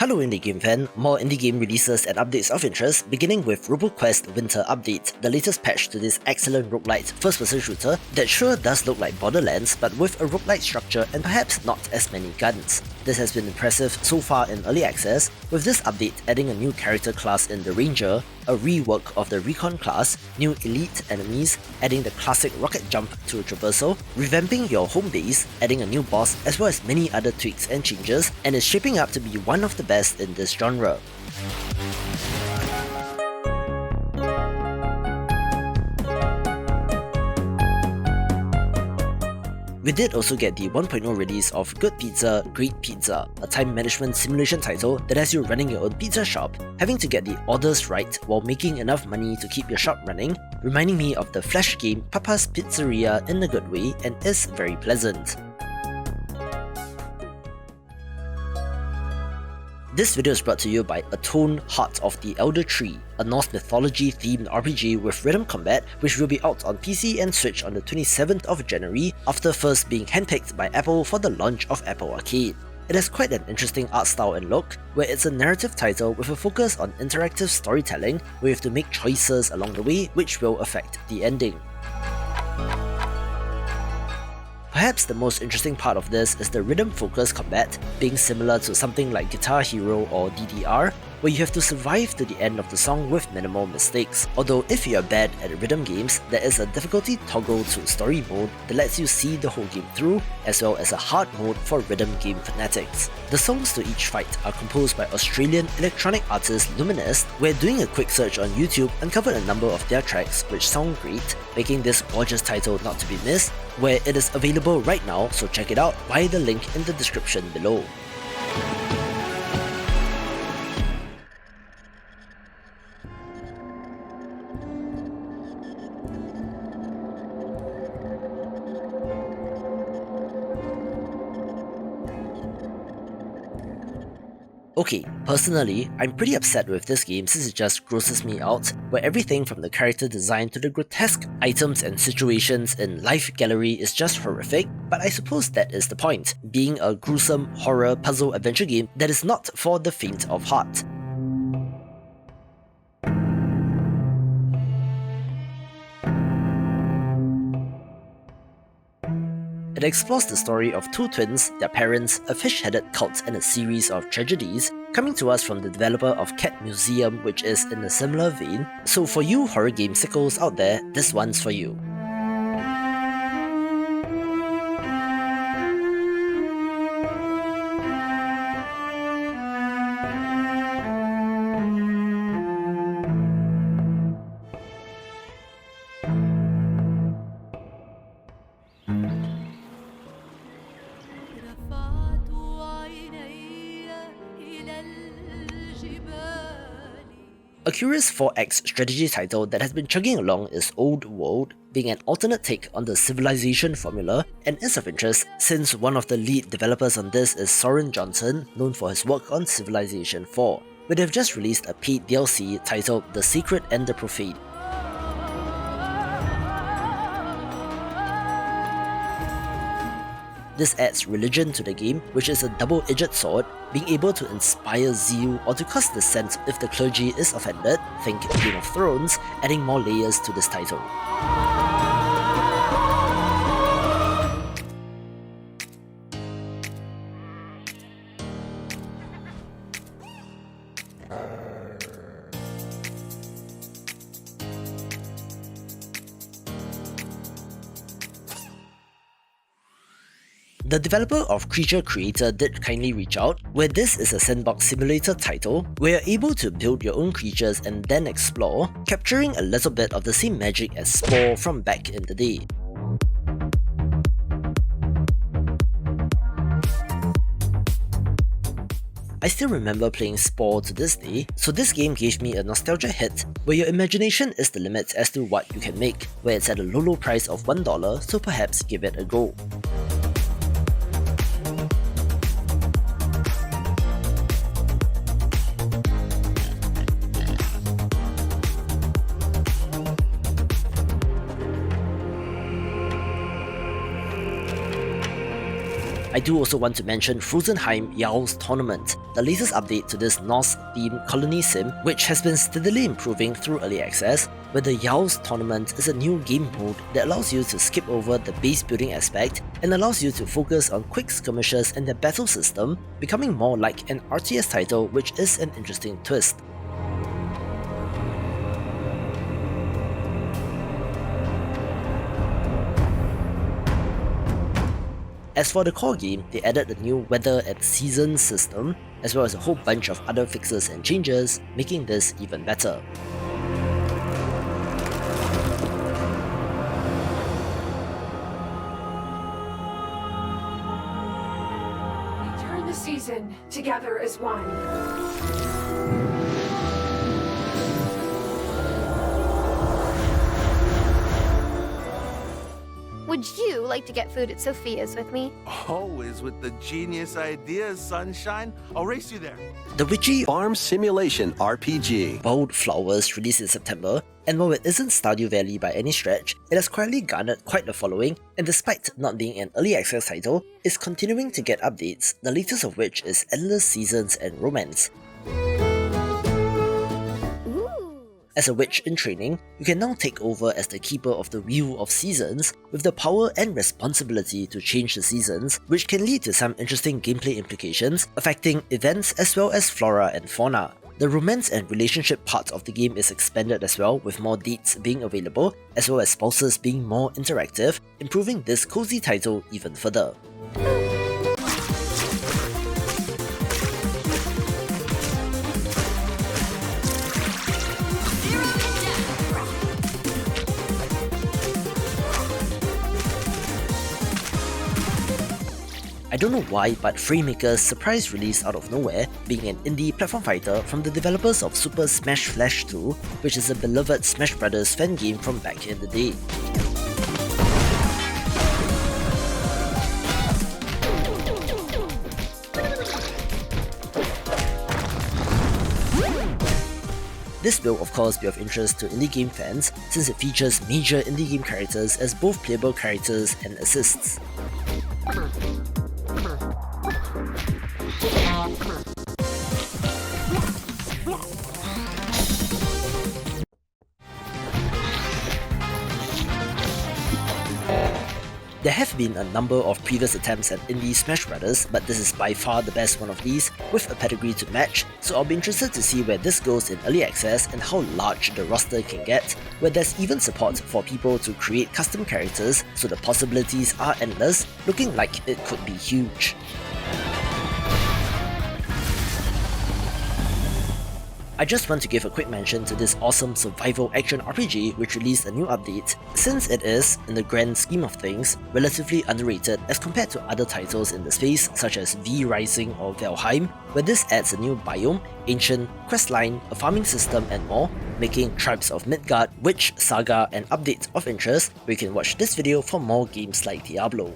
Hello indie game fan, more indie game releases and updates of interest, beginning with RoboQuest Winter Update, the latest patch to this excellent roguelite first-person shooter that sure does look like Borderlands but with a roguelite structure and perhaps not as many guns. This has been impressive so far in early access, with this update adding a new character class in the Ranger, a rework of the Recon class, new elite enemies, adding the classic rocket jump to a traversal, revamping your home base, adding a new boss as well as many other tweaks and changes, and is shaping up to be one of the best in this genre. We did also get the 1.0 release of Good Pizza, Great Pizza, a time management simulation title that has you running your own pizza shop, having to get the orders right while making enough money to keep your shop running, reminding me of the Flash game Papa's Pizzeria in a good way and is very pleasant. This video is brought to you by Atone Heart of the Elder Tree, a Norse mythology themed RPG with rhythm combat which will be out on PC and Switch on the 27th of January after first being handpicked by Apple for the launch of Apple Arcade. It has quite an interesting art style and look, where it's a narrative title with a focus on interactive storytelling where you have to make choices along the way which will affect the ending. Perhaps the most interesting part of this is the rhythm-focused combat, being similar to something like Guitar Hero or DDR, where you have to survive to the end of the song with minimal mistakes. Although if you are bad at rhythm games, there is a difficulty toggle to story mode that lets you see the whole game through, as well as a hard mode for rhythm game fanatics. The songs to each fight are composed by Australian electronic artist Luminous, where doing a quick search on YouTube uncovered a number of their tracks which sound great, making this gorgeous title not to be missed, where it is available right now, so check it out via the link in the description below. Okay, personally, I'm pretty upset with this game since it just grosses me out, where everything from the character design to the grotesque items and situations in Life Gallery is just horrific, but I suppose that is the point, being a gruesome horror puzzle adventure game that is not for the faint of heart. It explores the story of two twins, their parents, a fish-headed cult and a series of tragedies, coming to us from the developer of Cat Museum, which is in a similar vein, so for you horror game sickos out there, this one's for you. A curious 4X strategy title that has been chugging along is Old World, being an alternate take on the Civilization formula, and is of interest since one of the lead developers on this is Soren Johnson, known for his work on Civilization 4, where they've just released a paid DLC titled The Secret and the Profane. This adds religion to the game, which is a double-edged sword, being able to inspire zeal or to cause dissent if the clergy is offended, think Game of Thrones, adding more layers to this title. The developer of Creature Creator did kindly reach out, where this is a sandbox simulator title where you're able to build your own creatures and then explore, capturing a little bit of the same magic as Spore from back in the day. I still remember playing Spore to this day, so this game gave me a nostalgia hit where your imagination is the limit as to what you can make, where it's at a low price of $1, so perhaps give it a go. I do also want to mention Frozenheim Yao's Tournament, the latest update to this Norse-themed colony sim, which has been steadily improving through early access, where the Yao's Tournament is a new game mode that allows you to skip over the base building aspect and allows you to focus on quick skirmishes and the battle system, becoming more like an RTS title, which is an interesting twist. As for the core game, they added a new weather and season system, as well as a whole bunch of other fixes and changes, making this even better. We turn the season together as one. Would you like to get food at Sophia's with me? Always with the genius ideas, Sunshine. I'll race you there. The Witchy Farm Simulation RPG. Wild Flowers released in September, and while it isn't Stardew Valley by any stretch, it has quietly garnered quite a following, and despite not being an early access title, is continuing to get updates, the latest of which is Endless Seasons and Romance. As a witch in training, you can now take over as the keeper of the Wheel of Seasons, with the power and responsibility to change the seasons, which can lead to some interesting gameplay implications affecting events as well as flora and fauna. The romance and relationship part of the game is expanded as well, with more dates being available, as well as spouses being more interactive, improving this cozy title even further. I don't know why, but Freemaker's surprise release out of nowhere, being an indie platform fighter from the developers of Super Smash Flash 2, which is a beloved Smash Brothers fan game from back in the day. This will of course be of interest to indie game fans, since it features major indie game characters as both playable characters and assists. There have been a number of previous attempts at indie Smash Brothers, but this is by far the best one of these, with a pedigree to match, so I'll be interested to see where this goes in early access and how large the roster can get, where there's even support for people to create custom characters, so the possibilities are endless, looking like it could be huge. I just want to give a quick mention to this awesome survival action RPG which released a new update, since it is, in the grand scheme of things, relatively underrated as compared to other titles in the space such as V Rising or Valheim, where this adds a new biome, ancient, questline, a farming system and more, making Tribes of Midgard, Witch, Saga and updates of interest, where you can watch this video for more games like Diablo.